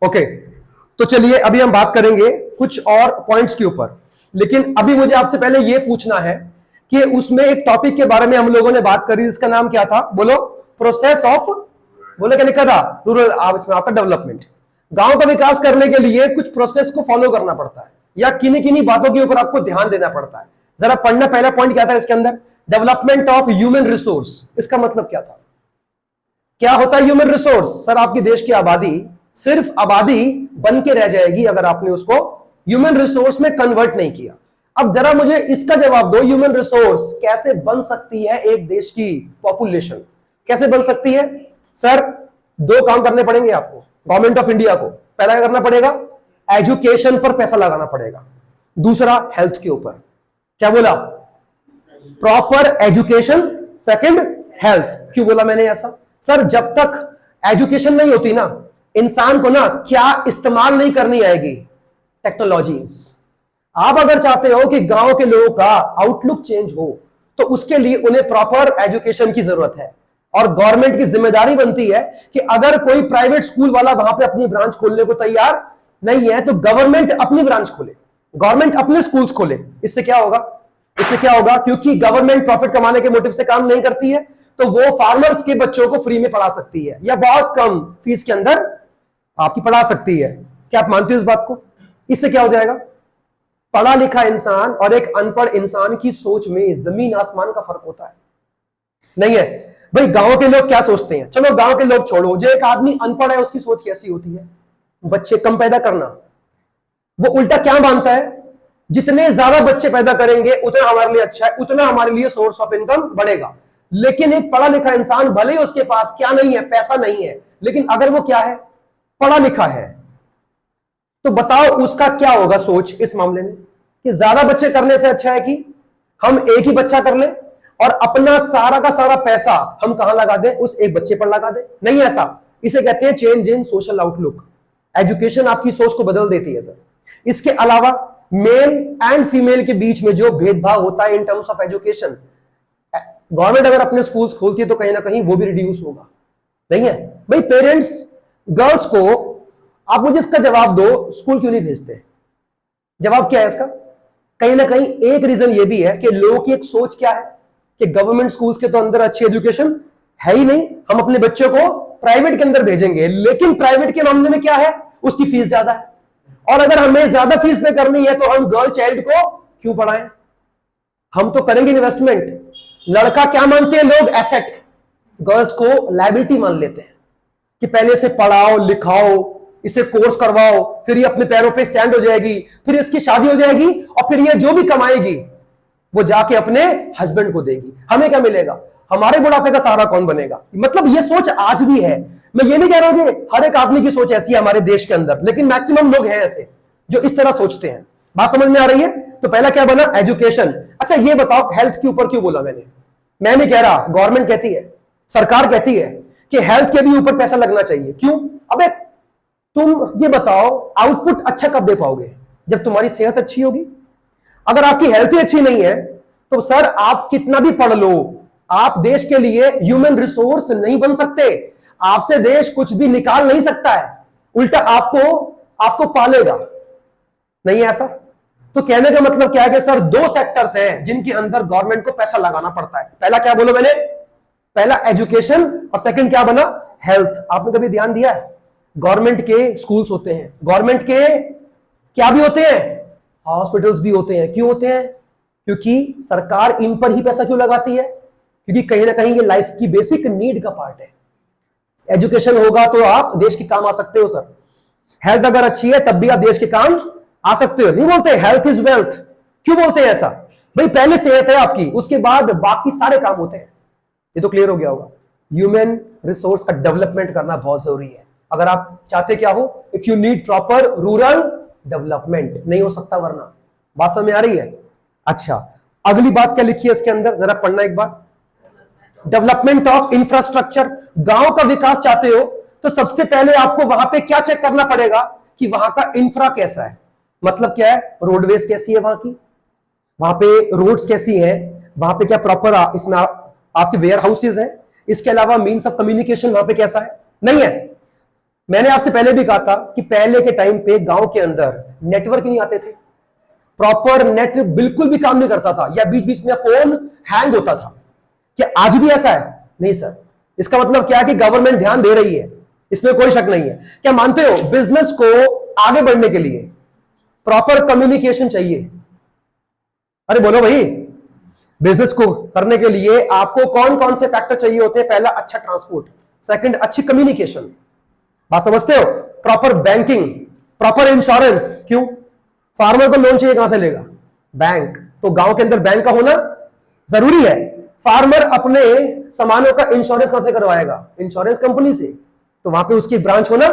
Okay, तो चलिए अभी हम बात करेंगे कुछ और पॉइंट्स के ऊपर, लेकिन अभी मुझे आपसे पहले यह पूछना है कि उसमें एक टॉपिक के बारे में हम लोगों ने बात करी, जिसका नाम क्या था? बोलो। प्रोसेस ऑफ, बोलो क्या लिखा था? रूरल, इसमें आपका डेवलपमेंट। गांव का विकास करने के लिए कुछ प्रोसेस को फॉलो करना पड़ता है, या किन्हीं किन्हीं बातों के ऊपर आपको ध्यान देना पड़ता है। जरा पढ़ना, पहला पॉइंट क्या था इसके अंदर? Development of human resource. इसका मतलब क्या था? क्या होता है ह्यूमन रिसोर्स? सर आपकी देश की आबादी सिर्फ आबादी बन के रह जाएगी अगर आपने उसको ह्यूमन रिसोर्स में कन्वर्ट नहीं किया। अब जरा मुझे इसका जवाब दो, ह्यूमन रिसोर्स कैसे बन सकती है एक देश की पॉपुलेशन? कैसे बन सकती है? सर दो काम करने पड़ेंगे आपको, गवर्नमेंट ऑफ इंडिया को। पहला क्या करना पड़ेगा? एजुकेशन पर पैसा लगाना पड़ेगा। दूसरा हेल्थ के ऊपर। क्या बोला? Proper education, second health. क्यों बोला मैंने ऐसा? सर जब तक एजुकेशन नहीं होती ना, इंसान को ना क्या इस्तेमाल नहीं करनी आएगी? टेक्नोलॉजीज। आप अगर चाहते हो कि गांव के लोगों का आउटलुक चेंज हो, तो उसके लिए उन्हें प्रॉपर एजुकेशन की जरूरत है। और गवर्नमेंट की जिम्मेदारी बनती है कि अगर कोई प्राइवेट स्कूल वाला वहां पे अपनी ब्रांच खोलने को तैयार नहीं है, तो गवर्नमेंट अपनी ब्रांच खोले, गवर्नमेंट अपने स्कूल्स खोले। इससे क्या होगा? इससे क्या होगा? क्योंकि गवर्नमेंट प्रॉफिट कमाने के मोटिव से काम नहीं करती है, तो वो फार्मर्स के बच्चों को फ्री में पढ़ा सकती है, या बहुत कम फीस के अंदर आपकी पढ़ा सकती है। क्या आप मानते हो इस बात को? इससे क्या हो जाएगा? पढ़ा लिखा इंसान और एक अनपढ़ इंसान की सोच में जमीन आसमान का फर्क होता है, नहीं है? भाई गांव के लोग क्या सोचते हैं? चलो गांव के लोग छोड़ो, जो एक आदमी अनपढ़ है उसकी सोच कैसी होती है? बच्चे कम पैदा करना। वो उल्टा क्या मानता है? जितने ज्यादा बच्चे पैदा करेंगे उतना हमारे लिए अच्छा है, उतना हमारे लिए सोर्स ऑफ इनकम बढ़ेगा। लेकिन एक पढ़ा लिखा इंसान, भले ही उसके पास क्या नहीं है, पैसा नहीं है, लेकिन अगर वो क्या है? पढ़ा लिखा है, तो बताओ उसका क्या होगा सोच इस मामले में? कि ज्यादा बच्चे करने से अच्छा है कि हम एक ही बच्चा कर लें और अपना सारा का सारा पैसा हम कहां लगा दें? उस एक बच्चे पर लगा दें। नहीं ऐसा। इसे कहते हैं change in social outlook. Education आपकी सोच को बदल देती है सर। इसके अलावा मेल एंड फीमेल के बीच में जो भेदभाव होता है in terms of education, government अगर अपने स्कूल्स खोलती है तो कहीं ना कहीं वो भी रिड्यूस होगा, नहीं है? भाई पेरेंट्स गर्ल्स को, आप मुझे इसका जवाब दो, स्कूल क्यों नहीं भेजते? जवाब क्या है इसका? कहीं ना कहीं एक रीजन ये भी है कि लोगों की एक सोच क्या है कि गवर्नमेंट स्कूल्स के तो अंदर अच्छी एजुकेशन है ही नहीं, हम अपने बच्चों को प्राइवेट के अंदर भेजेंगे। लेकिन प्राइवेट के मामले में क्या है? उसकी फीस ज्यादा है, और अगर हमें ज्यादा फीस पे करनी है तो हम गर्ल चाइल्ड को क्यों पढ़ाएं? हम तो करेंगे इन्वेस्टमेंट। लड़का क्या मानते हैं लोग? एसेट। गर्ल्स को लायबिलिटी मान लेते हैं कि पहले से पढ़ाओ लिखाओ, इसे कोर्स करवाओ, फिर ये अपने पैरों पे स्टैंड हो जाएगी, फिर इसकी शादी हो जाएगी, और फिर ये जो भी कमाएगी वो जाके अपने हस्बैंड को देगी। हमें क्या मिलेगा? हमारे बुढ़ापे का सहारा कौन बनेगा? मतलब ये सोच आज भी है। मैं ये नहीं कह रहा हूं कि हर एक आदमी की सोच ऐसी है हमारे देश के अंदर, लेकिन मैक्सिमम लोग हैं ऐसे जो इस तरह सोचते हैं। बात समझ में आ रही है? तो पहला क्या बना? एजुकेशन। अच्छा ये बताओ, हेल्थ के ऊपर क्यों बोला मैंने? मैं नहीं कह रहा, गवर्नमेंट कहती है, सरकार कहती है कि हेल्थ के भी ऊपर पैसा लगना चाहिए। क्यों? अबे तुम ये बताओ, आउटपुट अच्छा कब दे पाओगे? जब तुम्हारी सेहत अच्छी होगी। अगर आपकी हेल्थ ही अच्छी नहीं है तो सर आप कितना भी पढ़ लो, आप देश के लिए ह्यूमन रिसोर्स नहीं बन सकते। आपसे देश कुछ भी निकाल नहीं सकता है, उल्टा आपको पालेगा। नहीं है ऐसा? तो कहने का मतलब क्या है कि सर दो सेक्टर्स हैं जिनके अंदर गवर्नमेंट को पैसा लगाना पड़ता है। पहला क्या बोलो मैंने? पहला एजुकेशन, और सेकंड क्या बना? हेल्थ। आपने कभी ध्यान दिया है? गवर्नमेंट के स्कूल्स होते हैं, गवर्नमेंट के क्या भी होते हैं? हॉस्पिटल्स भी होते हैं। क्यों होते हैं? क्योंकि सरकार इन पर ही पैसा क्यों लगाती है? क्योंकि कहीं ना कहीं ये लाइफ की बेसिक नीड का पार्ट है। एजुकेशन होगा तो आप देश के काम आ सकते हो सर। हेल्थ अगर अच्छी है तब भी आप देश के काम आ सकते हो। नहीं बोलते हेल्थ इज वेल्थ? क्यों बोलते हैं ऐसा? भाई पहले सेहत है आपकी, उसके बाद बाकी सारे काम होते हैं। ये तो क्लियर हो गया होगा। ह्यूमन रिसोर्स का डेवलपमेंट करना बहुत जरूरी है। अगर आप चाहते क्या हो? If you need proper rural development, नहीं हो सकता वरना। बात समझ में आ रही है? अच्छा अगली बात क्या लिखी है इसके अंदर, जरा पढ़ना एक बार। Development of infrastructure. गांव का विकास चाहते हो तो सबसे पहले आपको वहां पे क्या चेक करना पड़ेगा कि वहां का इंफ्रा कैसा है। मतलब क्या है? रोडवेज कैसी है वहां की, वहां पे रोड्स कैसी है, वहां पे क्या प्रॉपर इसमें आपके वेयर हाउसेज हैं, इसके अलावा मीन्स ऑफ कम्युनिकेशन वहां पे कैसा है, नहीं है? मैंने आपसे पहले भी कहा था कि पहले के टाइम पे गांव के अंदर नेटवर्क नहीं आते थे, प्रॉपर नेट बिल्कुल भी काम नहीं करता था, या बीच बीच में फोन हैंग होता था। क्या आज भी ऐसा है? नहीं सर। इसका मतलब क्या है कि गवर्नमेंट ध्यान दे रही है, इसमें कोई शक नहीं है। क्या मानते हो बिजनेस को आगे बढ़ने के लिए प्रॉपर कम्युनिकेशन चाहिए? अरे बोलो भाई, बिजनेस को करने के लिए आपको कौन कौन से फैक्टर चाहिए होते हैं? पहला, अच्छा ट्रांसपोर्ट। सेकंड, अच्छी कम्युनिकेशन। बात समझते हो? Proper banking, proper insurance. क्यों? फार्मर को लोन चाहिए, कहां से लेगा? बैंक। तो गांव के अंदर बैंक का होना जरूरी है। फार्मर अपने सामानों का इंश्योरेंस कहां से करवाएगा? इंश्योरेंस कंपनी से। तो वहां पे उसकी ब्रांच होना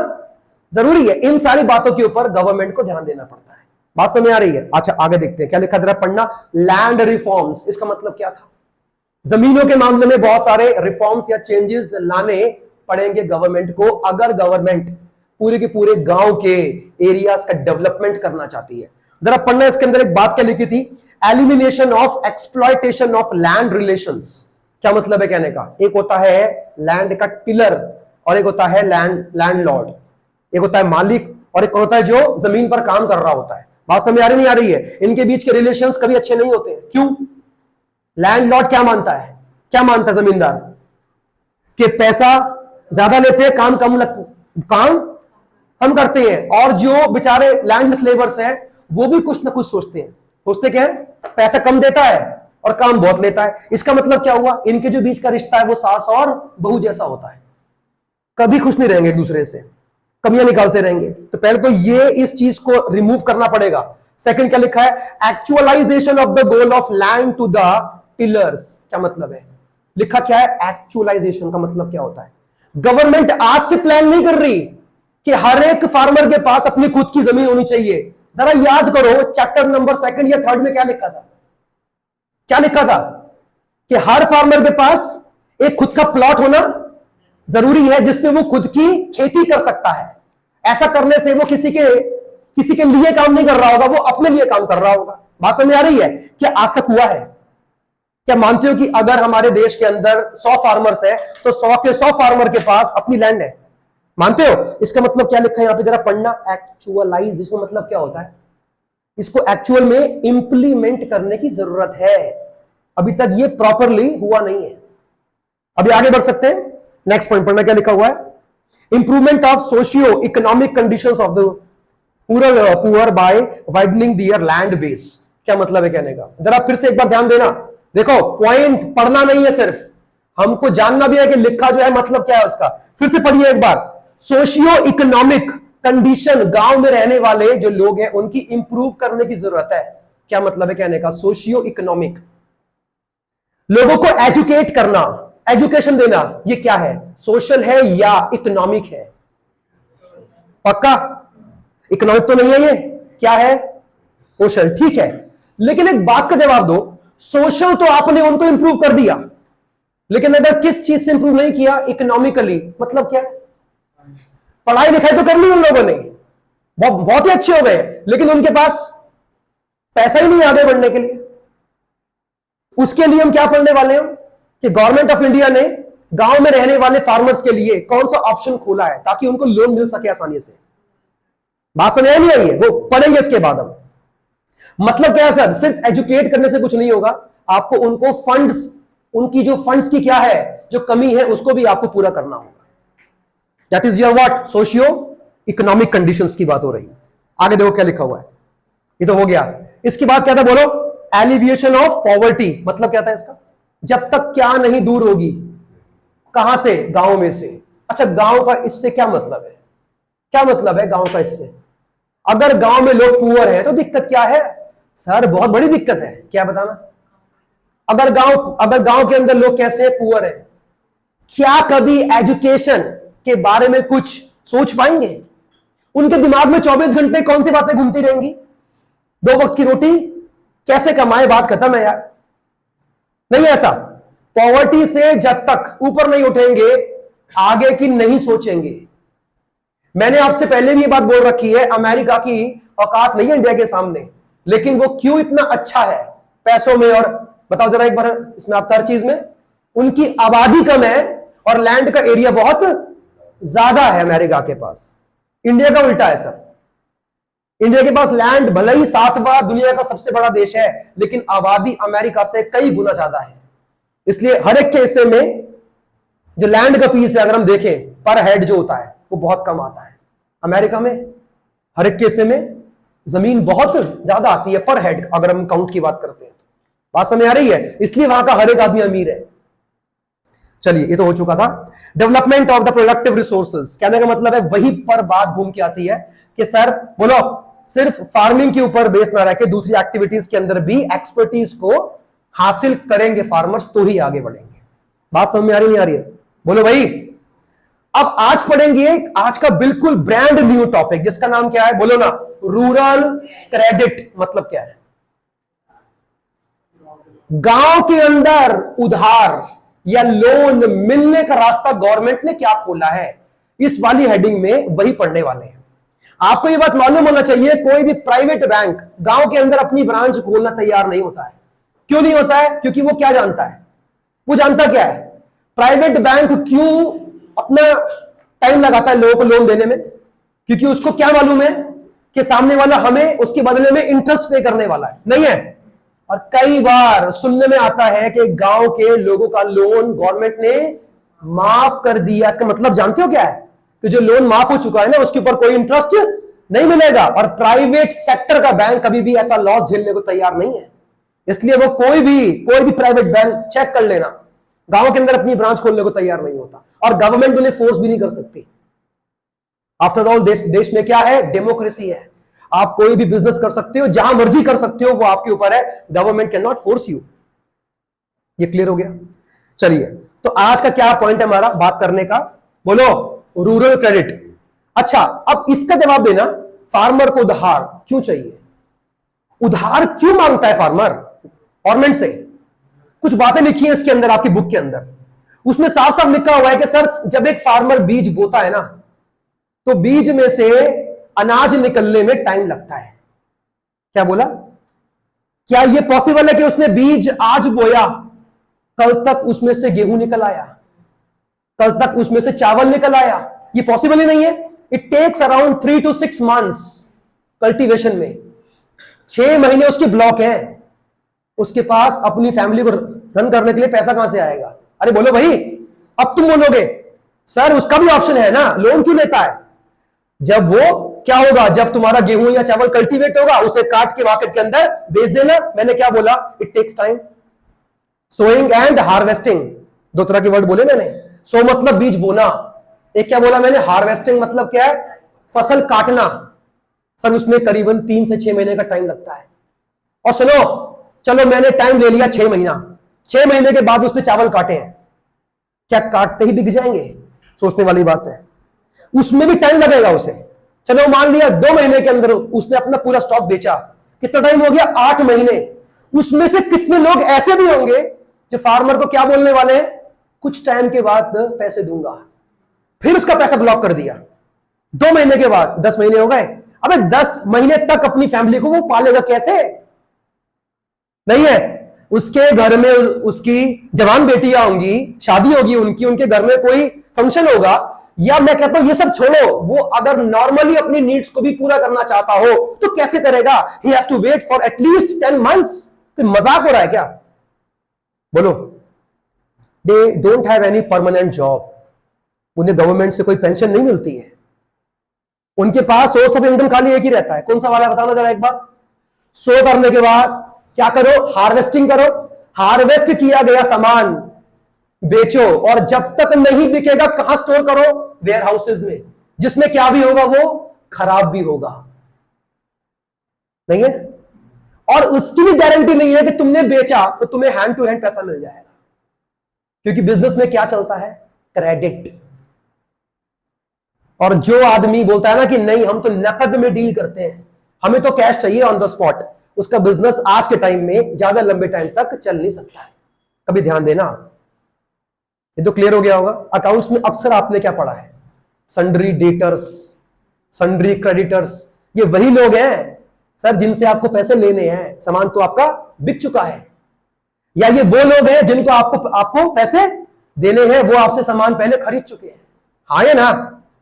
जरूरी है। इन सारी बातों के ऊपर गवर्नमेंट को ध्यान देना पड़ता है। बात समझ आ रही है? अच्छा आगे देखते हैं क्या लिखा, जरा पढ़ना। लैंड रिफॉर्म्स, इसका मतलब क्या था? जमीनों के मामले में बहुत सारे रिफॉर्म्स या चेंजेस लाने पड़ेंगे गवर्नमेंट को, अगर गवर्नमेंट पूरे के पूरे गांव के एरियाज का डेवलपमेंट करना चाहती है। जरा पढ़ना, इसके अंदर एक बात क्या लिखी थी, elimination of exploitation of land relations. क्या मतलब है कहने का? एक होता है लैंड का टिलर और एक होता है लैंडलॉर्ड। एक होता है मालिक और एक होता है जो जमीन पर काम कर रहा होता है। बात समझ आ रही नहीं आ रही है? इनके बीच के रिलेशंस कभी अच्छे नहीं होते। क्यों? लैंडलॉर्ड क्या मानता है? क्या मानता है जमींदार? कि पैसा ज्यादा लेते हैं, काम कम करते हैं। और जो बेचारे लैंड लेबर्स हैं वो भी कुछ ना कुछ सोचते हैं। सोचते क्या है? पैसा कम देता है और काम बहुत लेता है। इसका मतलब क्या हुआ? इनके जो बीच का रिश्ता है वो सास और बहू जैसा होता है, कभी खुश नहीं रहेंगे एक दूसरे से, कमियां निकालते रहेंगे। तो पहले तो ये इस चीज को रिमूव करना पड़ेगा। सेकंड क्या लिखा है, actualisation of the goal of land to the tillers. क्या मतलब है? लिखा क्या है? एक्चुअलाइजेशन का मतलब क्या होता है? गवर्नमेंट आज से प्लान नहीं कर रही कि हर एक फार्मर के पास अपनी खुद की जमीन होनी चाहिए। जरा याद करो चैप्टर नंबर 2 या 3 में क्या लिखा था? क्या लिखा था? कि हर फार्मर के पास एक खुद का प्लॉट होना जरूरी है जिसपे वो खुद की खेती कर सकता है। ऐसा करने से वो किसी के लिए काम नहीं कर रहा होगा, वो अपने लिए काम कर रहा होगा। बात समझ आ रही है? क्या आज तक हुआ है? क्या मानते हो कि अगर हमारे देश के अंदर 100 फार्मर्स है तो 100 के 100 फार्मर के पास अपनी लैंड है? मानते हो? इसका मतलब क्या लिखा है यहां पे, जरा पढ़ना। एक्चुअलाइज, इसका मतलब क्या होता है? इसको एक्चुअल में इंप्लीमेंट करने की जरूरत है। अभी तक ये प्रॉपरली हुआ नहीं है। अभी आगे बढ़ सकते हैं। नेक्स्ट पॉइंट पढ़ना, क्या लिखा हुआ है, improvement of socio economic conditions of the poor by widening their land base. क्या मतलब है कहने का? जरा फिर से एक बार ध्यान देना। देखो पॉइंट पढ़ना नहीं है, सिर्फ हमको जानना भी है कि लिखा जो है मतलब क्या है उसका। फिर से पढ़िए एक बार। सोशियो इकोनॉमिक कंडीशन, गांव में रहने वाले जो लोग हैं उनकी इंप्रूव करने की जरूरत है। क्या मतलब है कहने का? सोशियो इकोनॉमिक, लोगों को एजुकेट करना, एजुकेशन देना। ये क्या है? सोशल है या इकोनॉमिक है? पक्का इकोनॉमिक तो नहीं है ये? क्या है? सोशल। ठीक है, लेकिन एक बात का जवाब दो, सोशल तो आपने उनको इंप्रूव कर दिया, लेकिन अगर किस चीज से इंप्रूव नहीं किया? इकोनॉमिकली। मतलब क्या है? पढ़ाई लिखाई तो कर ली उन लोगों ने, बहुत ही अच्छे हो गए, लेकिन उनके पास पैसा ही नहीं आगे बढ़ने के लिए। उसके लिए हम क्या पढ़ने वाले हैं कि गवर्नमेंट ऑफ इंडिया ने गांव में रहने वाले फार्मर्स के लिए कौन सा ऑप्शन खोला है ताकि उनको लोन मिल सके आसानी से। बात समझ नहीं आई है? वो पढ़ेंगे इसके बाद हम। मतलब क्या है सर? सिर्फ एजुकेट करने से कुछ नहीं होगा, आपको उनको फंड्स, उनकी जो फंड्स की क्या है जो कमी है उसको भी आपको पूरा करना होगा। That is your what, socio economic conditions की बात हो रही है। आगे देखो क्या लिखा हुआ है, ये तो हो गया। इसके बाद क्या था बोलो, एलिविएशन ऑफ पॉवर्टी। मतलब क्या था इसका? जब तक क्या नहीं दूर होगी, कहां से? गांव में से। अच्छा गांव का इससे क्या मतलब है? क्या मतलब है गांव का इससे? अगर गांव में लोग पुअर हैं तो दिक्कत क्या है सर? बहुत बड़ी दिक्कत है। क्या बताना? अगर गांव के अंदर लोग कैसे पुअर हैं, क्या कभी एजुकेशन के बारे में कुछ सोच पाएंगे? उनके दिमाग में 24 घंटे कौन सी बातें घूमती रहेंगी? 2 वक्त की रोटी कैसे कमाए, बात खत्म है यार। नहीं ऐसा। पॉवर्टी से जब तक ऊपर नहीं उठेंगे आगे की नहीं सोचेंगे। मैंने आपसे पहले भी ये बात बोल रखी है, अमेरिका की औकात नहीं है इंडिया के सामने, लेकिन वो क्यों इतना अच्छा है पैसों में? और बताओ जरा एक बार इसमें, आप हर चीज में। उनकी आबादी कम है और लैंड का एरिया बहुत ज्यादा है अमेरिका के पास। इंडिया का उल्टा है सर। इंडिया के पास लैंड भले ही 7वां दुनिया का सबसे बड़ा देश है, लेकिन आबादी अमेरिका से कई गुना ज्यादा है। इसलिए हर एक के हिस्से में जो लैंड का पीस है, अगर हम देखें पर हेड जो होता है वो बहुत कम आता है। अमेरिका में हर एक के हिस्से में जमीन बहुत ज्यादा आती है पर हेड, अगर हम काउंट की बात करते हैं। बात समझ आ रही है? इसलिए वहां का हर एक आदमी अमीर है। चलिए, ये तो हो चुका था। Development of the productive resources, कहने का मतलब है वही पर बात घूम के आती है कि सर बोलो, सिर्फ फार्मिंग के ऊपर बेस ना रह के दूसरी एक्टिविटीज के अंदर भी एक्सपर्टीज को हासिल करेंगे फार्मर्स, तो ही आगे बढ़ेंगे। बात समझ में आ रही नहीं आ रही है? बोलो भाई। अब आज पढ़ेंगे आज का बिल्कुल ब्रांड न्यू टॉपिक, जिसका नाम क्या है? बोलो ना, रूरल क्रेडिट। मतलब क्या है? गांव के अंदर उधार या लोन मिलने का रास्ता गवर्नमेंट ने क्या खोला है, इस वाली हेडिंग में वही पढ़ने वाले हैं। आपको ये बात मालूम होना चाहिए, कोई भी प्राइवेट बैंक गांव के अंदर अपनी ब्रांच खोलना तैयार नहीं होता है। क्यों नहीं होता है? क्योंकि वो क्या जानता है? वो जानता क्या है? प्राइवेट बैंक क्यों अपना टाइम लगाता है लोगों को लोन देने में? क्योंकि उसको क्या मालूम है कि सामने वाला हमें उसके बदले में इंटरेस्ट पे करने वाला है, नहीं है? और कई बार सुनने में आता है कि गांव के लोगों का लोन गवर्नमेंट ने माफ कर दिया। इसका मतलब जानते हो क्या है? कि जो लोन माफ हो चुका है ना, उसके ऊपर कोई इंटरेस्ट नहीं मिलेगा। और प्राइवेट सेक्टर का बैंक कभी भी ऐसा लॉस झेलने को तैयार नहीं है। इसलिए वो कोई भी प्राइवेट बैंक चेक कर लेना, गांव के अंदर अपनी ब्रांच खोलने को तैयार नहीं होता, और गवर्नमेंट उन्हें फोर्स भी नहीं कर सकती। आफ्टर ऑल देश में क्या है? डेमोक्रेसी है। आप कोई भी बिजनेस कर सकते हो, जहां मर्जी कर सकते हो, वो आपके ऊपर है। Government can not force you. ये क्लियर हो गया? चलिए, तो आज का क्या पॉइंट है हमारा बात करने का? बोलो, रूरल क्रेडिट। अच्छा, अब इसका जवाब देना, फार्मर को उधार क्यों चाहिए? उधार क्यों मांगता है फार्मर गवर्नमेंट से? कुछ बातें लिखी है इसके अंदर, आपकी बुक के अंदर। उसमें साफ साफ लिखा हुआ है कि सर, जब एक फार्मर बीज बोता है ना, तो बीज में से अनाज निकलने में टाइम लगता है। क्या बोला? क्या यह पॉसिबल है कि उसने बीज आज बोया, कल तक उसमें से गेहूं निकल आया, कल तक उसमें से चावल निकल आया? ये पॉसिबल ही नहीं है। It takes around 3 to 6 months cultivation में। 6 महीने उसकी ब्लॉक है। उसके पास अपनी फैमिली को रन करने के लिए पैसा कहां से आएगा? अरे बोलो भाई। अब तुम बोलोगे सर उसका भी ऑप्शन है ना, लोन क्यों लेता है? जब वो क्या होगा, जब तुम्हारा गेहूं या चावल कल्टीवेट होगा, उसे काट के मार्केट के अंदर बेच देना। मैंने क्या बोला? It takes time. Sowing and harvesting, 2 तरह के वर्ड बोले मैंने। सो मतलब बीज बोना, एक क्या बोला मैंने? हार्वेस्टिंग मतलब क्या है? फसल काटना। सर उसमें करीबन 3 से 6 महीने का टाइम लगता है। और सुनो, चलो मैंने टाइम ले लिया 6 महीना, 6 महीने के बाद उसने चावल काटे हैं, क्या काटते ही बिक जाएंगे? सोचने वाली बात है। उसमें भी टाइम लगेगा उसे। चलो मान लिया 2 महीने के अंदर उसने अपना पूरा स्टॉक बेचा। कितना टाइम हो गया? 8 महीने। उसमें से कितने लोग ऐसे भी होंगे जो फार्मर को क्या बोलने वाले हैं? कुछ टाइम के बाद पैसे दूंगा। फिर उसका पैसा ब्लॉक कर दिया। 2 महीने के बाद 10 महीने हो गए। अबे 10 महीने तक अपनी फैमिली को वो पालेगा कैसे? नहीं है? उसके घर में उसकी जवान बेटियां होंगी, शादी होगी उनकी, उनके घर में कोई फंक्शन होगा, या मैं कहता हूं ये सब छोड़ो, वो अगर नॉर्मली अपनी नीड्स को भी पूरा करना चाहता हो तो कैसे करेगा? He has to wait for at least 10 months। तो मजाक हो रहा है क्या? बोलो। They don't have any permanent job. उन्हें गवर्नमेंट से कोई पेंशन नहीं मिलती है। उनके पास सोर्स ऑफ इनकम खाली एक ही रहता है। कौन सा वाला बताना जरा एक बार। सो करने के बाद क्या करो? हार्वेस्टिंग करो। हार्वेस्ट किया गया सामान बेचो, और जब तक नहीं बिकेगा कहां स्टोर करो? वेयर हाउसेज में, जिसमें क्या भी होगा वो खराब भी होगा। नहीं है? और उसकी भी गारंटी नहीं है कि तुमने बेचा तो तुम्हें हैंड टू हैंड पैसा मिल जाएगा, क्योंकि बिजनेस में क्या चलता है? क्रेडिट। और जो आदमी बोलता है ना कि नहीं हम तो नकद में डील करते हैं, हमें तो कैश चाहिए ऑन द स्पॉट, उसका बिजनेस आज के टाइम में ज्यादा लंबे टाइम तक चल नहीं सकता है। कभी ध्यान देना। ये तो क्लियर हो गया होगा। अकाउंट्स में अक्सर आपने क्या पढ़ा है? Sundry debtors, sundry creditors. ये वही लोग हैं सर जिनसे आपको पैसे लेने हैं, सामान तो आपका बिक चुका है। या ये वो लोग हैं जिनको आपको पैसे देने हैं, वो आपसे सामान पहले खरीद चुके हैं। हाँ या ना?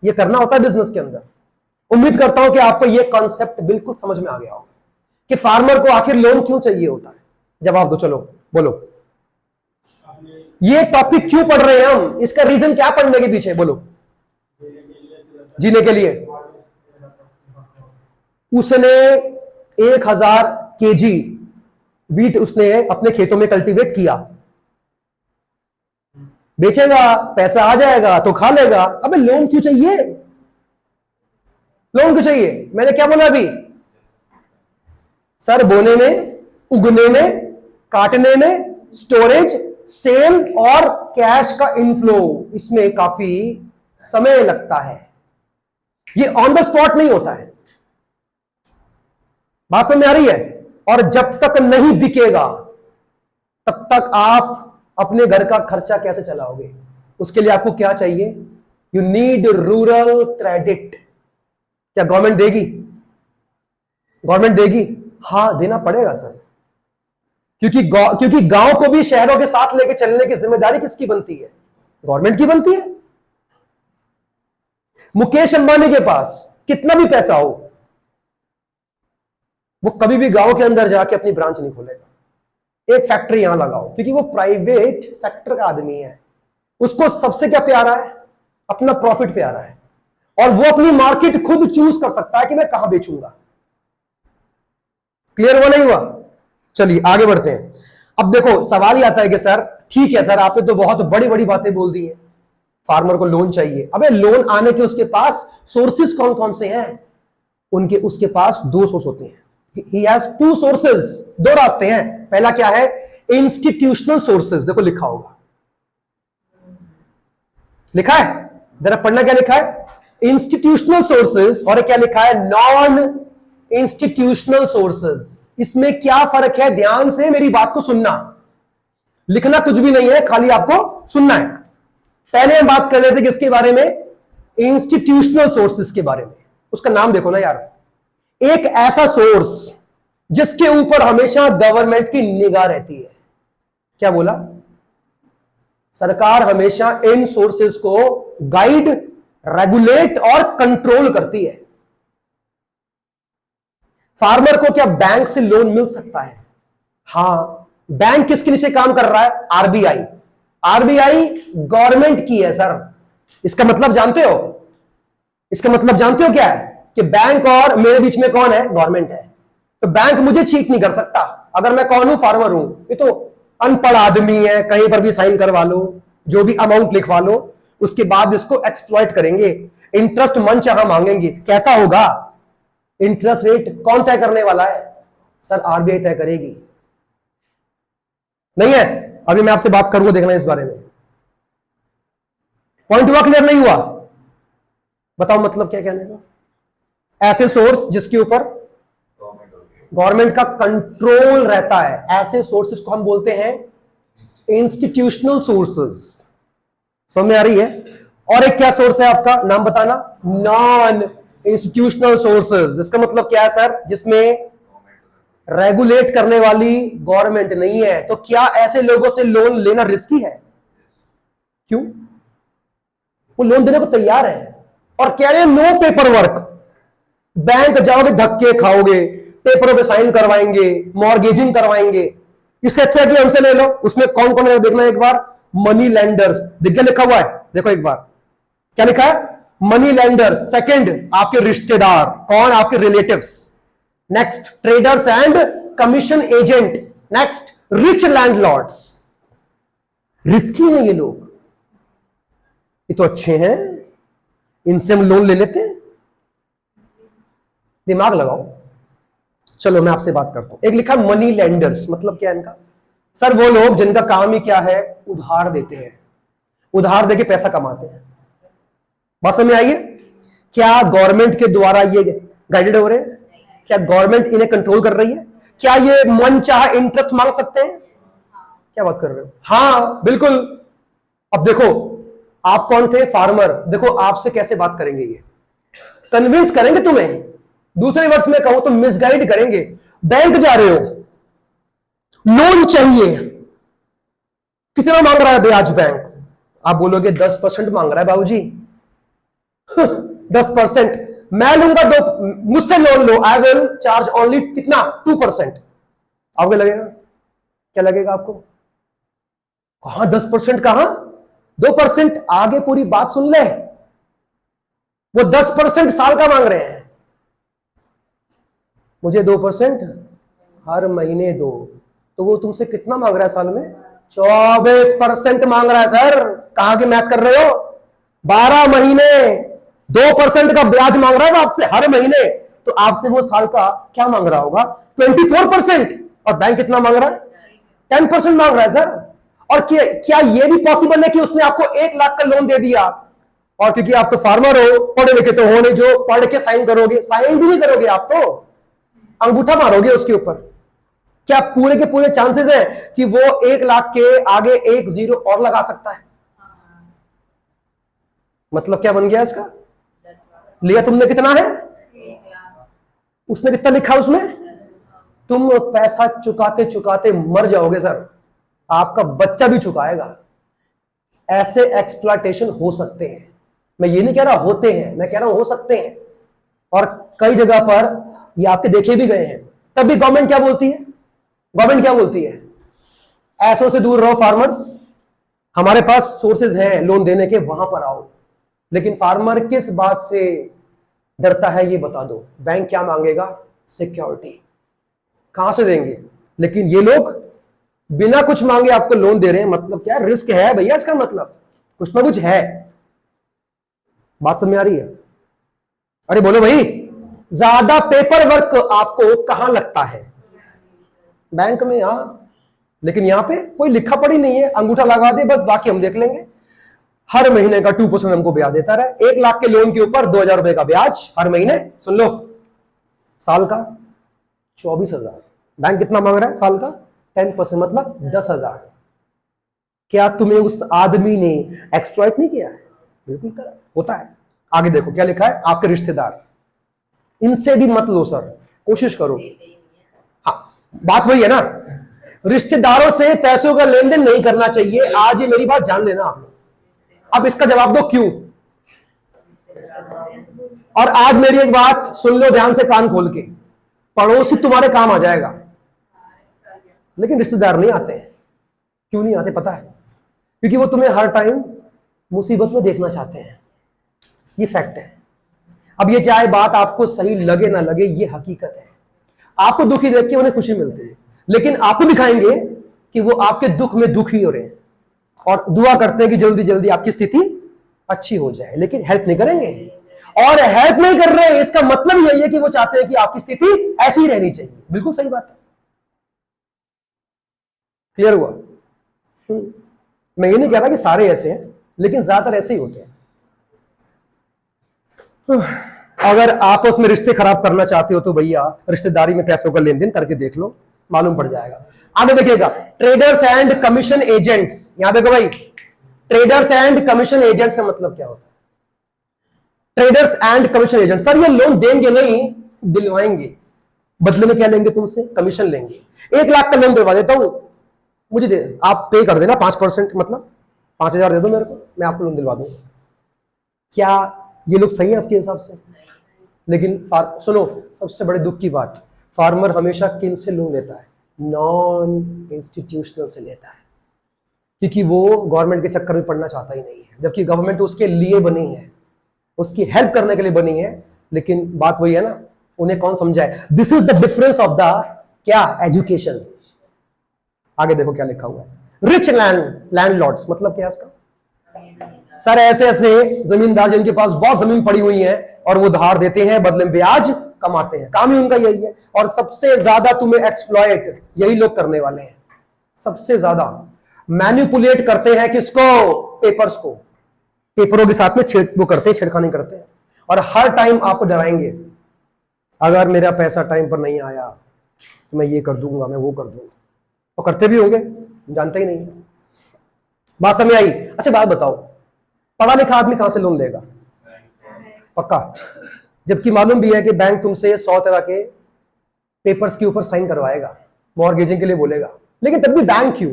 ये करना होता है बिजनेस के अंदर। उम्मीद करता हूं कि आपको ये कॉन्सेप्ट बिल्कुल समझ में आ गया होगा कि फार्मर को आखिर लोन क्यों चाहिए होता है। जवाब दो, चलो बोलो, ये टॉपिक क्यों पढ़ रहे हैं हम, इसका रीजन क्या पढ़ने के पीछे, बोलो। जीने के लिए। उसने 1000 केजी वीट उसने अपने खेतों में कल्टीवेट किया, बेचेगा, पैसा आ जाएगा तो खा लेगा। अबे लोन क्यों चाहिए, लोन क्यों चाहिए? मैंने क्या बोला अभी? सर बोने में, उगने में, काटने में, स्टोरेज, सेल और कैश का इनफ्लो, इसमें काफी समय लगता है। ये ऑन द स्पॉट नहीं होता है। बात समझ में आ रही है? और जब तक नहीं बिकेगा तब तक आप अपने घर का खर्चा कैसे चलाओगे? उसके लिए आपको क्या चाहिए? You need rural credit. क्या गवर्नमेंट देगी? गवर्नमेंट देगी? हां, देना पड़ेगा सर, क्योंकि गांव को भी शहरों के साथ लेके चलने की जिम्मेदारी किसकी बनती है? गवर्नमेंट की बनती है। मुकेश अंबानी के पास कितना भी पैसा हो, वो कभी भी गांव के अंदर जाके अपनी ब्रांच नहीं खोलेगा। एक फैक्ट्री यहां लगाओ, क्योंकि वो प्राइवेट सेक्टर का आदमी है। उसको सबसे क्या प्यारा है? अपना प्रॉफिट प्यारा है, और वो अपनी मार्केट खुद चूज कर सकता है कि मैं कहां बेचूंगा। क्लियर हुआ नहीं हुआ? चलिए आगे बढ़ते हैं। अब देखो सवाल ही आता है कि सर ठीक है सर, आपने तो बहुत बड़ी बड़ी बातें बोल दी हैं, फार्मर को लोन चाहिए। अबे लोन आने के उसके पास सोर्सेस कौन कौन से हैं? उसके पास 2 सोर्स होते हैं। He has 2 sources, 2 रास्ते हैं। पहला क्या है? Institutional sources. देखो लिखा होगा, लिखा है, जरा पढ़ना, क्या लिखा है? Institutional sources. और क्या लिखा है? Non institutional sources. इसमें क्या फर्क है? ध्यान से मेरी बात को सुनना, लिखना कुछ भी नहीं है, खाली आपको सुनना है। पहले हम बात कर रहे थे किसके बारे में? इंस्टीट्यूशनल सोर्सेज के बारे में। उसका नाम देखो ना यार, एक ऐसा सोर्स जिसके ऊपर हमेशा गवर्नमेंट की निगाह रहती है। क्या बोला? सरकार हमेशा इन सोर्सेज को गाइड, रेगुलेट और कंट्रोल करती है। फार्मर को क्या बैंक से लोन मिल सकता है? हां। बैंक किसके नीचे काम कर रहा है? आरबीआई। आरबीआई गवर्नमेंट की है सर। इसका मतलब जानते हो? इसका मतलब जानते हो क्या है? कि बैंक और मेरे बीच में कौन है? गवर्नमेंट है। तो बैंक मुझे चीट नहीं कर सकता। अगर मैं कौन हूं? फार्मर हूं। ये तो अनपढ़ आदमी है, कहीं पर भी साइन करवा लो, जो भी अमाउंट लिखवा लो, उसके बाद इसको एक्सप्लॉइट करेंगे, इंटरेस्ट मन चाहा मांगेंगे। कैसा होगा? इंटरेस्ट रेट कौन तय करने वाला है? सर आरबीआई तय करेगी। नहीं है? अभी मैं आपसे बात करूंगा, देखना इस बारे में। पॉइंट हुआ क्लियर? नहीं हुआ? बताओ मतलब क्या कहने का? ऐसे सोर्स जिसके ऊपर गवर्नमेंट का कंट्रोल रहता है, ऐसे सोर्सेस को हम बोलते हैं इंस्टीट्यूशनल सोर्सेस। समझ में आ रही है? और एक क्या सोर्स है आपका? नाम बताना। Non institutional sources. इसका मतलब क्या है सर? जिसमें रेगुलेट करने वाली गवर्नमेंट नहीं है। तो क्या ऐसे लोगों से लोन लेना रिस्की है? क्यों? वो लोन देने को तैयार है और कह रहे हैं नो पेपर वर्क। बैंक जाओगे धक्के खाओगे, पेपरों पे साइन करवाएंगे, मॉर्गेजिंग करवाएंगे। इससे अच्छा है कि हमसे ले लो। उसमें कौन कौन है देखना एक बार। मनी लेंडर्स, दिख गया लिखा हुआ है? देखो एक बार क्या लिखा है? Money lenders. सेकंड आपके रिश्तेदार, कौन? आपके relatives. Next traders and commission agent. Next rich landlords. Risky हैं ये लोग, ये तो अच्छे हैं, इनसे हम लोन ले लेते हैं। दिमाग लगाओ। चलो मैं आपसे बात करता हूं। एक लिखा मनी लेंडर्स, मतलब क्या है इनका? सर वो लोग जिनका काम ही क्या है? उधार देते हैं, उधार देके पैसा कमाते हैं। बात समझ में आई है? क्या गवर्नमेंट के द्वारा ये गाइडेड हो रहे हैं? क्या गवर्नमेंट इन्हें कंट्रोल कर रही है? क्या ये मन चाह इंटरेस्ट मांग सकते हैं? क्या बात कर रहे हो? हाँ बिल्कुल। अब देखो आप कौन थे? फार्मर। देखो आपसे कैसे बात करेंगे, ये कन्विंस करेंगे तुम्हें। दूसरे वर्ष में कहूं तो मिसगाइड करेंगे। बैंक जा रहे हो, लोन चाहिए, कितना मांग रहा है ब्याज बैंक? आप बोलोगे 10% मांग रहा है बाबूजी। 10%। मैं लूंगा दो, मुझसे loan low, I will charge only कितना 2%। आपको लगेगा, क्या लगेगा आपको? कहां 10%, कहां 2%? आगे पूरी बात सुन ले। वो 10% साल का मांग रहे हैं, मुझे 2% हर महीने दो, तो वो तुमसे कितना मांग रहा है साल में? 24% मांग रहा है सर। कहां की मैथ कर रहे हो? 12 महीने 2% का ब्याज मांग रहा है वो आपसे हर महीने, तो आपसे वो साल का क्या मांग रहा होगा? 24%। और बैंक कितना मांग रहा है? 10% मांग रहा है सर। और क्या ये भी पॉसिबल है कि उसने आपको 1 लाख का लोन दे दिया, और क्योंकि आप तो फार्मर हो, पढ़े लिखे तो हो नहीं, जो पढ़ के साइन करोगे, साइन भी नहीं करोगे, आप तो अंगूठा मारोगे उसके ऊपर। क्या पूरे के पूरे चांसेस है कि वो 1 लाख के आगे 1 0 और लगा सकता है? मतलब क्या बन गया इसका? लिया तुमने कितना है? उसने कितना लिखा उसमें? तुम पैसा चुकाते चुकाते मर जाओगे सर, आपका बच्चा भी चुकाएगा। ऐसे एक्सप्लॉयटेशन हो सकते हैं। मैं ये नहीं कह रहा होते हैं, मैं कह रहा हूं हो सकते हैं, और कई जगह पर ये आपके देखे भी गए हैं। तब भी गवर्नमेंट क्या बोलती है? गवर्नमेंट क्या बोलती है? ऐसों से दूर रहो फार्मर्स, हमारे पास सोर्सेज हैं लोन देने के, वहां पर आओ। लेकिन फार्मर किस बात से डरता है ये बता दो। बैंक क्या मांगेगा? सिक्योरिटी। कहां से देंगे? लेकिन ये लोग बिना कुछ मांगे आपको लोन दे रहे हैं। मतलब क्या? रिस्क है भैया, इसका मतलब कुछ ना कुछ है। बात समझ में आ रही है? अरे बोलो भाई। ज्यादा पेपर वर्क आपको कहां लगता है? बैंक में। यहां, लेकिन यहां पे कोई लिखा पढ़ी नहीं है, अंगूठा लगा दे बस, बाकी हम देख लेंगे। हर महीने का 2% हमको ब्याज देता रहे। 1 लाख के लोन के ऊपर 2,000 रुपए का ब्याज हर महीने। सुन लो, साल का 24,000। बैंक कितना मांग रहा है साल का? 10%, मतलब 10,000। क्या तुम्हें उस आदमी ने एक्सप्लॉइट नहीं किया है? बिल्कुल करा, होता है। आगे देखो क्या लिखा है। आपके रिश्तेदार, इनसे भी मत लो सर, कोशिश करो। हाँ, बात वही है ना, रिश्तेदारों से पैसों का लेन देन नहीं करना चाहिए। आज ये मेरी बात जान लेना आप लोग। अब इसका जवाब दो क्यों। और आज मेरी एक बात सुन लो ध्यान से, कान खोल के। पड़ोसी तुम्हारे काम आ जाएगा, लेकिन रिश्तेदार नहीं आते हैं। क्यों नहीं आते पता है? क्योंकि वो तुम्हें हर टाइम मुसीबत में देखना चाहते हैं। ये फैक्ट है। अब ये चाहे बात आपको सही लगे ना लगे, ये हकीकत है। आपको दुखी देख के उन्हें खुशी मिलती है, लेकिन आपको दिखाएंगे कि वो आपके दुख में दुखी हो रहे हैं, और दुआ करते हैं कि जल्दी जल्दी आपकी स्थिति अच्छी हो जाए, लेकिन हेल्प नहीं करेंगे। और हेल्प नहीं कर रहे हैं, इसका मतलब यही है कि वो चाहते हैं कि आपकी स्थिति ऐसी ही रहनी चाहिए। बिल्कुल सही बात है। क्लियर हुआ? मैं ये नहीं कह रहा कि सारे ऐसे हैं, लेकिन ज्यादातर ऐसे ही होते हैं। अगर आपस में रिश्ते खराब करना चाहते हो तो भैया रिश्तेदारी में पैसों का लेन देन करके देख लो, मालूम पड़ जाएगा। आगे देखिएगा, ट्रेडर्स एंड कमीशन एजेंट्स। यहां देखो भाई, ट्रेडर्स एंड कमीशन एजेंट्स का मतलब क्या होता है? Traders and commission agent, sir ये लोन देंगे नहीं, दिलवाएंगे। बदले में क्या लेंगे तुमसे? कमीशन लेंगे। 1 लाख का लोन दिलवा देता हूं, मुझे दे, आप पे कर देना 5%, मतलब 5,000 दे दो मेरे को, मैं आपको लोन दिलवा दूंगा। क्या ये लोग सही है आपके हिसाब से? लेकिन सुनो, सबसे बड़े दुख की बात, फार्मर हमेशा किन से लोन लेता है? नॉन इंस्टीट्यूशनल से लेता है, क्योंकि वो गवर्नमेंट के चक्कर में पड़ना चाहता ही नहीं है। जबकि गवर्नमेंट उसके लिए बनी है, उसकी हेल्प करने के लिए बनी है। लेकिन बात वही है ना, उन्हें कौन समझाए? This is the difference of the क्या? एजुकेशन। आगे देखो क्या लिखा हुआ है। रिच लैंडलॉर्ड्स, मतलब क्या है इसका? सर ऐसे ऐसे जमींदार जिनके पास बहुत जमीन पड़ी हुई है और वो धार देते हैं, बदले में ब्याज कमाते हैं। काम ही उनका यही है। और सबसे ज्यादा तुम्हें एक्सप्लॉइट यही लोग करने वाले हैं। सबसे ज्यादा मैनिपुलेट करते हैं किसको? पेपर्स को। पेपरों के साथ में वो करते हैं, छेड़खानी करते हैं, और हर टाइम आपको डराएंगे, अगर मेरा पैसा टाइम पर नहीं आया तो मैं ये कर दूंगा, मैं वो कर दूंगा। और करते भी होंगे, जानते ही नहीं है। बात समझ आई? अच्छा बात बताओ, पढ़ा लिखा आदमी कहां से लोन लेगा? पक्का। जबकि मालूम भी है कि बैंक तुमसे 100 तरह के पेपर्स के ऊपर साइन करवाएगा, मॉर्गेजिंग के लिए बोलेगा। लेकिन तब भी बैंक क्यों?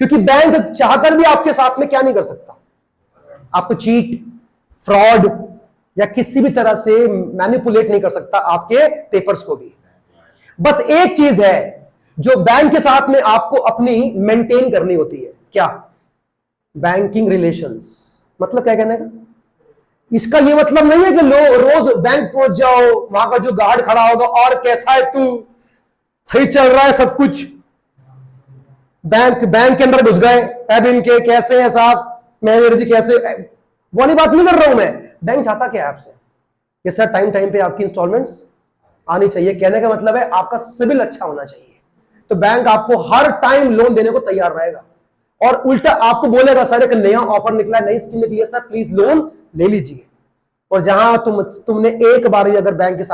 क्योंकि बैंक चाहकर भी आपके साथ में क्या नहीं कर सकता? आपको चीट, फ्रॉड या किसी भी तरह से मैनिपुलेट नहीं कर सकता आपके पेपर्स को भी। बस एक चीज है जो बैंक के साथ में आपको अपनी मेंटेन करनी होती है, क्या? Banking relations. मतलब क्या कहने का? इसका ये मतलब नहीं है कि रोज बैंक पहुंच जाओ, वहां का जो गार्ड खड़ा होगा, और कैसा है तू, सही चल रहा है सब कुछ, बैंक के अंदर घुस गए, अब इनके कैसे है साहब, मैनेजर जी कैसे, वो वाली बात नहीं कर रहा हूं मैं। बैंक चाहता क्या है आपसे कि सर टाइम पे आपकी इंस्टॉलमेंट्स आनी चाहिए। कहने का मतलब है आपका सिविल अच्छा होना चाहिए, तो बैंक आपको हर टाइम लोन देने को तैयार रहेगा, और उल्टा आपको बोलेगा सर एक नया ऑफर निकला है, नई स्कीम निकली है सर, प्लीज लोन ले लीजिए। और जहां तुमने एक बार भी अगर बैंक के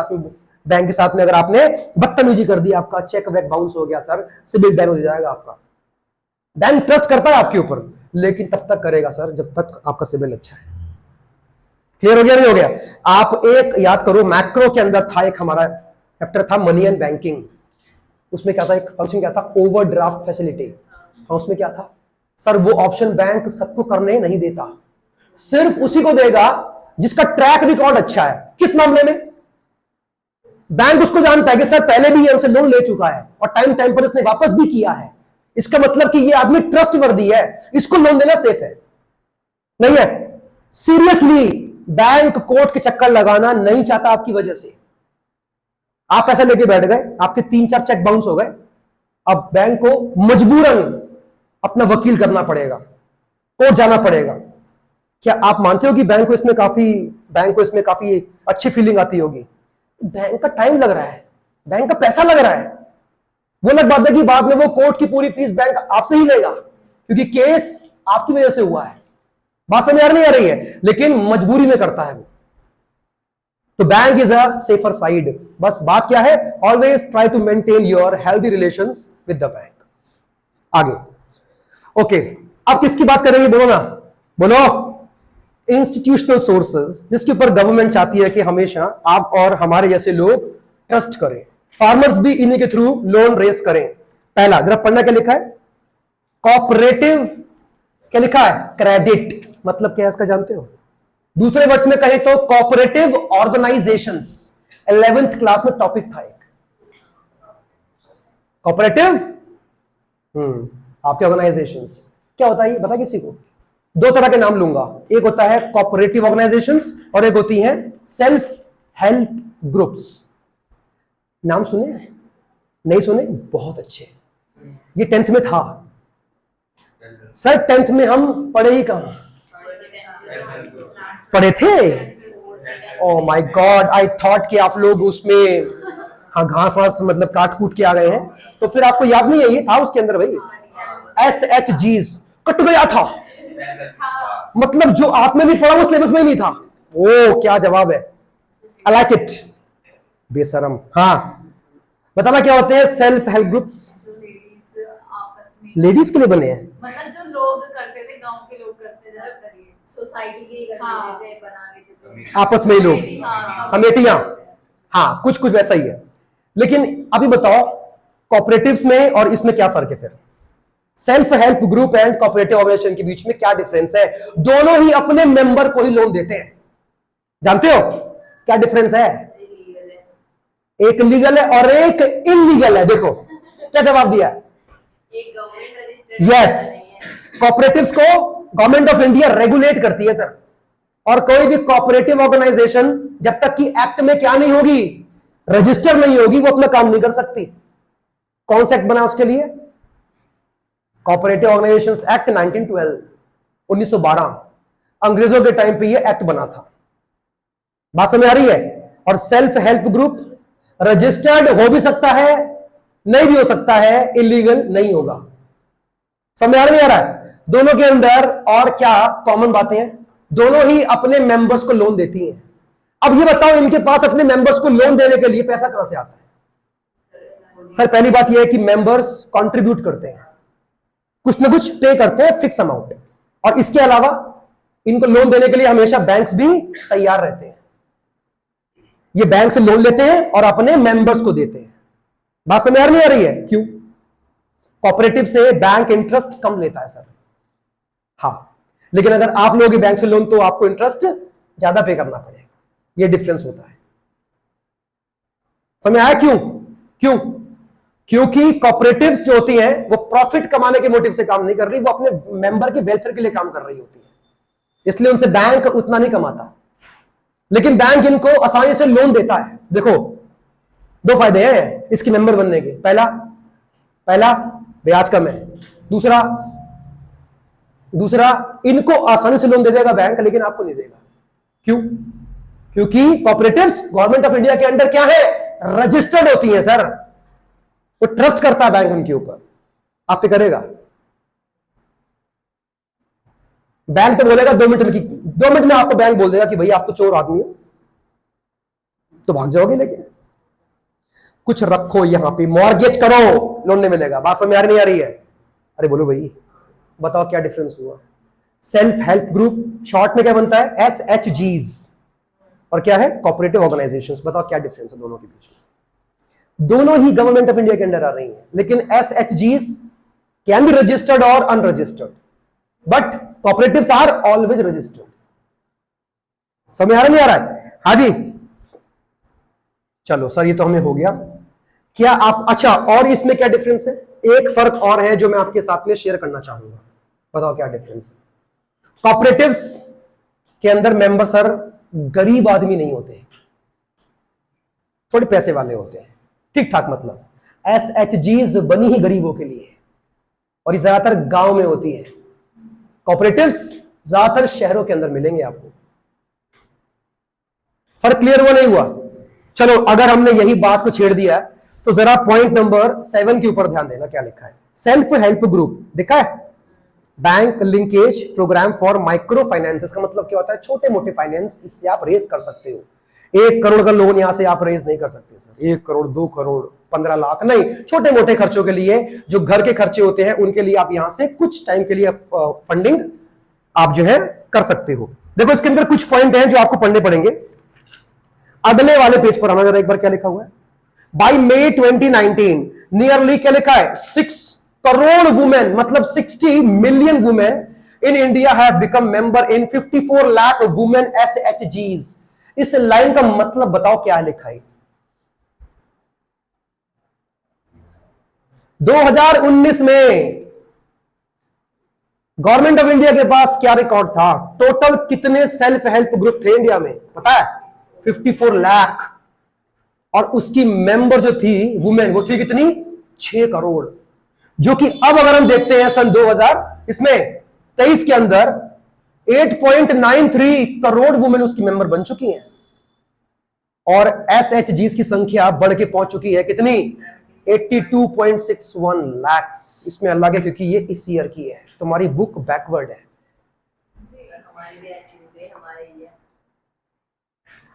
साथ में अगर आपने बदतमीजी कर दी, आपका चेक वेक बाउंस हो गया सर, सिविल डैमेज हो जाएगा आपका। बैंक ट्रस्ट करता है आपके ऊपर, लेकिन तब तक करेगा सर जब तक आपका सिविल अच्छा है। क्लियर हो गया नहीं हो गया? आप एक याद करो, मैक्रो के अंदर था एक हमारा चैप्टर था मनी एंड बैंकिंग, उसमें क्या था, एक फंक्शन क्या था, ओवरड्राफ्ट फैसिलिटी। हाँ, उसमें क्या था सर, वो ऑप्शन बैंक सबको करने नहीं देता, सिर्फ उसी को देगा जिसका ट्रैक रिकॉर्ड अच्छा है। किस मामले में? बैंक उसको जानता है कि सर पहले भी ये हमसे लोन ले चुका है और टाइम पर इसने वापस भी किया है, इसका मतलब कि ये आदमी ट्रस्टवर्दी है, इसको लोन देना सेफ है। नहीं है? सीरियसली बैंक कोर्ट के चक्कर लगाना नहीं चाहता आपकी वजह से। आप पैसा लेके बैठ गए, आपके 3-4 चेक बाउंस हो गए, अब बैंक को मजबूरन अपना वकील करना पड़ेगा, कोर्ट जाना पड़ेगा। क्या आप मानते हो कि बैंक को इसमें काफी अच्छी फीलिंग आती होगी? बैंक का टाइम लग रहा है, बैंक का पैसा लग रहा है। वो अलग बात है कि बाद में वो कोर्ट की पूरी फीस बैंक आपसे ही लेगा, क्योंकि केस आपकी वजह से हुआ है। बात समझ नहीं आ रही है? लेकिन मजबूरी में करता है वो। तो bank is a safer side. बस बात क्या है, always try to maintain your healthy relations with the bank. आगे ओके, अब किसकी बात करेंगे? बोलो ना, बोलो। इंस्टीट्यूशनल सोर्सेज, जिसके ऊपर गवर्नमेंट चाहती है कि हमेशा आप और हमारे जैसे लोग ट्रस्ट करें, फार्मर्स भी इन्हीं के थ्रू लोन रेस करें। पहला जरा पढ़ना, क्या लिखा है? कोऑपरेटिव, क्या लिखा है? क्रेडिट। मतलब क्या है इसका जानते हो? दूसरे वर्ड्स में कहें तो कोऑपरेटिव ऑर्गेनाइजेशंस। 11th क्लास में टॉपिक था एक कोऑपरेटिव आपके ऑर्गेनाइजेशंस। क्या होता है ये बता किसी को? 2 तरह के नाम लूंगा, एक होता है कोऑपरेटिव ऑर्गेनाइजेशंस और एक होती हैं सेल्फ हेल्प ग्रुप्स। नाम सुने? नहीं सुने? बहुत अच्छे। ये 10th में था सर। 10th में हम पढ़े ही कहां? पढ़े थे? Oh my God, I thought कि आप लोग उसमें हाँ घास वास मतलब काट कूट के आ गए हैं, तो फिर आपको याद नहीं है? ये था उसके अंदर भाई, SHGs कट गया था, मतलब जो आपने भी पढ़ा वो सिलेबस में नहीं था। ओ क्या जवाब है, आई लाइक इट, बेशरम। हाँ बताना क्या होते हैं सेल्फ हेल्प ग्रुप्स? लेडीज के लिए बने हैं, मतलब जो लोग करते थे, गांव के लोग करते थे, सोसाइटी के करते थे, बना लेते थे आपस में ही लोग, कमेटियां। हाँ कुछ कुछ वैसा ही है। लेकिन अभी बताओ कोऑपरेटिव्स में और इसमें क्या फर्क है फिर? Self help group and cooperative organisation के बीच में क्या डिफरेंस है? दोनों ही अपने मेंबर को ही लोन देते हैं। जानते हो क्या डिफरेंस है? एक लीगल है और एक इलीगल है। देखो क्या जवाब दिया है? एक गवर्नमेंट रजिस्टर्ड, यस, कोऑपरेटिव्स को गवर्नमेंट ऑफ इंडिया रेगुलेट करती है सर, और कोई भी कोऑपरेटिव ऑर्गेनाइजेशन जब तक कि एक्ट में क्या नहीं होगी, रजिस्टर नहीं होगी, वो अपना काम नहीं कर सकती। कौन सा एक्ट बना उसके लिए? कोऑपरेटिव ऑर्गेनाइजेशंस एक्ट 1912, 1912, अंग्रेजों के टाइम पे ये एक्ट बना था। बात समझ आ रही है? और सेल्फ हेल्प ग्रुप रजिस्टर्ड हो भी सकता है, नहीं भी हो सकता है, इलीगल नहीं होगा। समझ आ रहा है? दोनों के अंदर और क्या कॉमन बातें हैं? दोनों ही अपने मेंबर्स को लोन देती हैं। अब ये बताओ इनके पास अपने मेंबर्स को लोन देने के लिए पैसा कहां से आता है? सर पहली बात यह है कि मेंबर्स कंट्रीब्यूट करते हैं, कुछ ना कुछ पे करते हैं, फिक्स अमाउंट, और इसके अलावा इनको लोन देने के लिए हमेशा बैंक्स भी तैयार रहते हैं। ये बैंक से लोन लेते हैं और अपने मेंबर्स को देते हैं। बात समझ नहीं आ रही है? क्यों? कोऑपरेटिव से बैंक इंटरेस्ट कम लेता है सर। हाँ, लेकिन अगर आप लोगे बैंक से लोन तो आपको इंटरेस्ट ज्यादा पे करना पड़ेगा। ये डिफरेंस होता है। समझ आया क्यों? क्यों? क्योंकि कॉपरेटिव्स जो होती हैं वो प्रॉफिट कमाने के मोटिव से काम नहीं कर रही, वो अपने मेंबर के वेलफेयर के लिए काम कर रही होती है, इसलिए उनसे बैंक उतना नहीं कमाता। लेकिन बैंक इनको आसानी से लोन देता है। देखो, दो फायदे हैं इसके मेंबर बनने के। पहला ब्याज कम है, दूसरा इनको आसानी से लोन दे देगा बैंक, लेकिन आपको नहीं देगा। क्यों? क्योंकि कॉपरेटिव्स गवर्नमेंट ऑफ इंडिया के अंडर क्या है? रजिस्टर्ड होती है सर। वो ट्रस्ट करता है बैंक उनके ऊपर, आप पे करेगा। बैंक तो बोलेगा 2 मिनट में आपको बैंक बोल देगा कि भाई आप तो चोर आदमी हो, तो भाग जाओगे। लेकिन कुछ रखो यहां पे, मॉर्गेज करो, लोन नहीं मिलेगा। बात समझ नहीं आ रही है? अरे बोलो भाई, बताओ क्या डिफरेंस हुआ? सेल्फ हेल्प ग्रुप शॉर्ट में क्या बनता है? SHGs, और क्या है? Cooperative organisations. बताओ क्या डिफरेंस है दोनों के बीच में? दोनों ही गवर्नमेंट ऑफ इंडिया के अंडर आ रही हैं, लेकिन SHGs कैन बी रजिस्टर्ड और unregistered, but cooperatives are always registered. समझ आ रहा नहीं आ रहा है? हाँ जी, चलो सर, ये तो हमें हो गया। क्या आप, अच्छा, और इसमें क्या डिफरेंस है? एक फर्क और है जो मैं आपके साथ में शेयर करना चाहूंगा। बताओ क्या डिफरेंस है? कॉपरेटिव्स के अंदर मेंबर सर गरीब आदमी नहीं होते, थोड़े पैसे वाले होते हैं, ठीक ठाक। मतलब SHGs बनी ही गरीबों के लिए, और ये ज्यादातर गांव में होती है। कॉपरेटिव्स ज्यादातर शहरों के अंदर मिलेंगे आपको। फर्क क्लियर हुआ नहीं हुआ? चलो, अगर हमने यही बात को छेड़ दिया तो जरा पॉइंट नंबर 7 के ऊपर ध्यान देना। क्या लिखा है? सेल्फ हेल्प ग्रुप दिखा है? Bank linkage programme for micro finances का मतलब क्या होता है? छोटे मोटे फाइनेंस, इससे आप रेज कर सकते हो। 1 करोड़ का लोन यहां से आप रेज नहीं कर सकते सर। 1 करोड़, 2 करोड़, 15 लाख नहीं। छोटे मोटे खर्चों के लिए, जो घर के खर्चे होते हैं, उनके लिए आप यहां से कुछ टाइम के लिए फंडिंग आप जो है कर सकते हो। देखो, इसके अंदर कुछ पॉइंट हैं जो आपको पढ़ने पड़ेंगे। अगले वाले पेज पर आना जरा एक बार। क्या लिखा हुआ है? बाय मई 2019 नियरली, क्या लिखा है? 6 करोड़ वुमेन, मतलब 60 million women in India have become member in 54 lakh women SHGs। इस लाइन का मतलब बताओ क्या लिखा है? 2019 में गवर्नमेंट ऑफ इंडिया के पास क्या रिकॉर्ड था? टोटल कितने सेल्फ हेल्प ग्रुप थे इंडिया में? पता है? 54 लाख। और उसकी मेंबर जो थी वुमेन, वो थी कितनी? 6 करोड़। जो कि अब अगर हम देखते हैं सन 2023 के अंदर 8.93 करोड़ वुमेन उसकी मेंबर बन चुकी हैं, और SHGs की संख्या बढ़ के पहुंच चुकी है कितनी? 82.61 लाख। इसमें अलग है क्योंकि ये इस ईयर की है, तुम्हारी बुक बैकवर्ड है।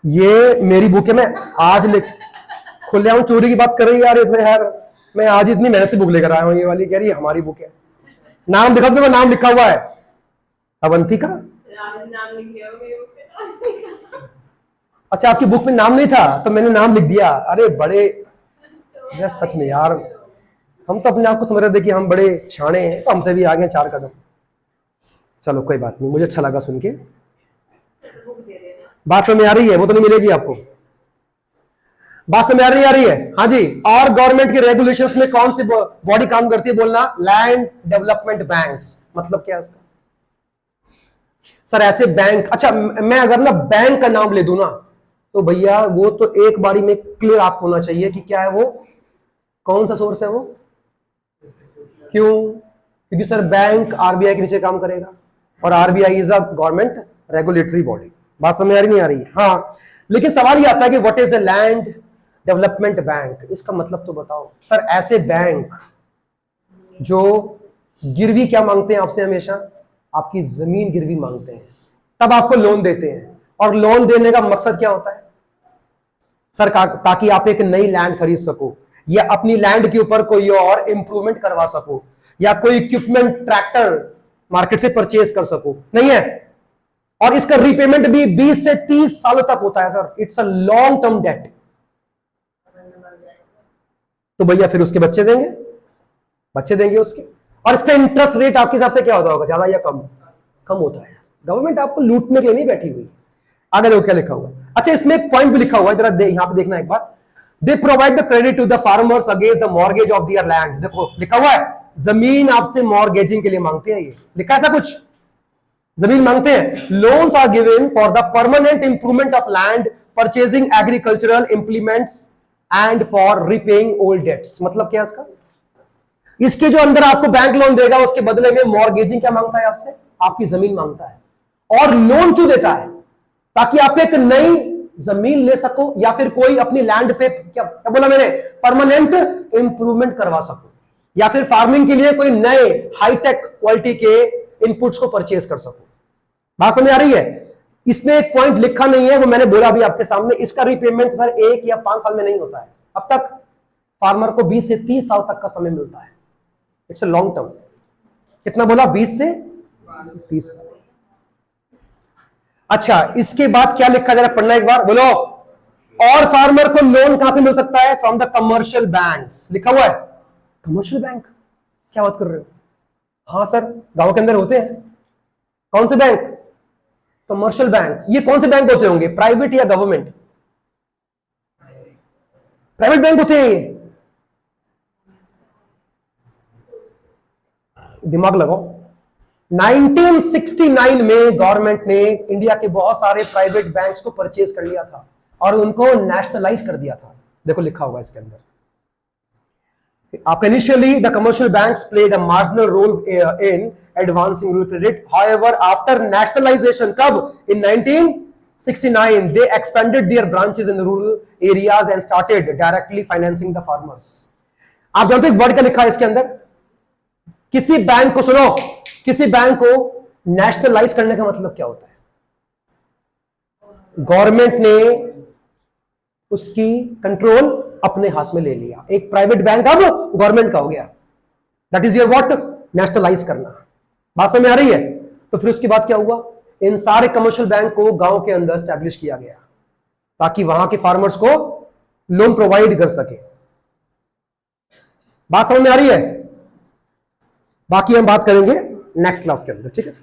ये मेरी बुक है, मैं आज खुले आऊं, चोरी की बात कर रही यार। ये यार, मैं आज इतनी मेहनत से बुक लेकर आया हूं, ये वाली कह रही है हमारी बुक है। नाम दिखा दो, नाम लिखा हुआ है अवंतिका। अच्छा, आपकी बुक में नाम नहीं था तो मैंने नाम लिख दिया। अरे बड़े यार, सच में यार, हम तो अपने आप को समझ रहे थे कि हम बड़े शाणे हैं, तो हमसे भी आगे 4 कदम। चलो कोई बात नहीं, मुझे अच्छा लगा सुन के। बात समझ आ रही है? वो तो नहीं मिलेगी आपको। बात समझ आ रही है? हाँ जी। और गवर्नमेंट के रेगुलेशंस में कौन सी बॉडी काम करती है? बोलना, लैंड डेवलपमेंट बैंक्स। मतलब क्या है इसका? सर ऐसे बैंक, अच्छा मैं अगर ना बैंक का नाम ले दूं ना, तो भैया वो तो एक बारी में क्लियर आपको होना चाहिए कि क्या है वो, कौन सा सोर्स है वो। क्यों? क्योंकि सर बैंक RBI के नीचे काम करेगा, और RBI is a government regulatory body. बात समझ आ रही नहीं आ रही है? हाँ, लेकिन सवाल ये आता है कि what is a land development bank? इसका मतलब तो बताओ। सर ऐसे बैंक जो गिरवी क्या मांगते हैं आपसे? हमेशा आपकी जमीन गिरवी मांगते हैं, तब आपको लोन देते हैं। और लोन देने का मकसद क्या होता है सर? ताकि आप एक नई लैंड खरीद सको, या अपनी लैंड के ऊपर कोई और इंप्रूवमेंट करवा सको, या कोई इक्विपमेंट, ट्रैक्टर मार्केट से परचेज कर सको, नहीं है? और इसका रीपेमेंट भी 20 से 30 सालों तक होता है sir. It's a long term debt. तो भैया फिर उसके बच्चे देंगे, बच्चे देंगे उसके। और इसका इंटरेस्ट रेट आपके हिसाब से क्या होता होगा? ज्यादा या कम? कम होता है। गवर्नमेंट आपको लूटने के लिए नहीं बैठी हुई, आगे देखो क्या लिखा हुआ है। अच्छा, इसमें एक पॉइंट भी लिखा हुआ है, जरा यहां पे देखना एक बार। They provide the credit to the farmers against the mortgage of their land. देखो लिखा हुआ है, जमीन आपसे मॉर्गेजिंग के लिए मांगते हैं, ये लिखा ऐसा कुछ, जमीन मांगते हैं। Loans are given for the permanent improvement of land, purchasing agricultural implements and for repaying old debts. मतलब क्या है इसका? इसके जो अंदर आपको बैंक लोन देगा, उसके बदले में मॉर्गेजिंग क्या मांगता है आपसे? आपकी जमीन मांगता है। और लोन क्यों देता है? ताकि आप एक नई जमीन ले सको, या फिर कोई अपनी लैंड पे क्या बोला मैंने, परमानेंट इंप्रूवमेंट करवा सको, या फिर फार्मिंग के लिए कोई नए हाईटेक क्वालिटी के इनपुट्स को परचेज कर सको। बात समझ आ रही है? इसमें एक पॉइंट लिखा नहीं है, वो मैंने बोला अभी आपके सामने, इसका रिपेमेंट सर 1 या 5 साल में नहीं होता है। अब तक फार्मर को 20 से 30 साल तक का समय मिलता है। It's a long term. कितना बोला? 20 से 30 साल। अच्छा, इसके बाद क्या लिखा, जरा पढ़ना एक बार, बोलो। और फार्मर को लोन कहां से मिल सकता है? From the commercial banks. लिखा हुआ है कमर्शियल बैंक। क्या बात कर रहे हो? हाँ सर, गांव के अंदर होते हैं। कौन से बैंक? Commercial bank. ये कौन से बैंक होते होंगे, प्राइवेट या गवर्नमेंट? प्राइवेट बैंक होते हैं ये। दिमाग लगाओ। 1969 में गवर्नमेंट ने इंडिया के बहुत सारे प्राइवेट बैंक्स को परचेज कर लिया था और उनको नेशनलाइज कर दिया था। देखो लिखा हुआ है इसके अंदर। आपका initially the commercial banks played a marginal role in advancing rural credit, however after nationalisation, कब? In 1969 they expanded their branches in the rural areas and started directly financing the farmers. आप जानते हो एक वर्ड क्या लिखा है इसके अंदर? किसी बैंक को, सुनो, किसी बैंक को नेशनलाइज करने का मतलब क्या होता है? गवर्नमेंट ने उसकी कंट्रोल अपने हाथ में ले लिया। एक प्राइवेट बैंक अब गवर्नमेंट का हो गया। That is your what? Nationalise करना। बात समझ में आ रही है? तो फिर उसके बाद क्या हुआ? इन सारे कमर्शियल बैंक को गांव के अंदर स्टैब्लिश किया गया ताकि वहां के फार्मर्स को लोन प्रोवाइड कर सके। बात समझ में आ रही है? बाकी हम बात करेंगे नेक्स्ट क्लास के अंदर, ठीक है?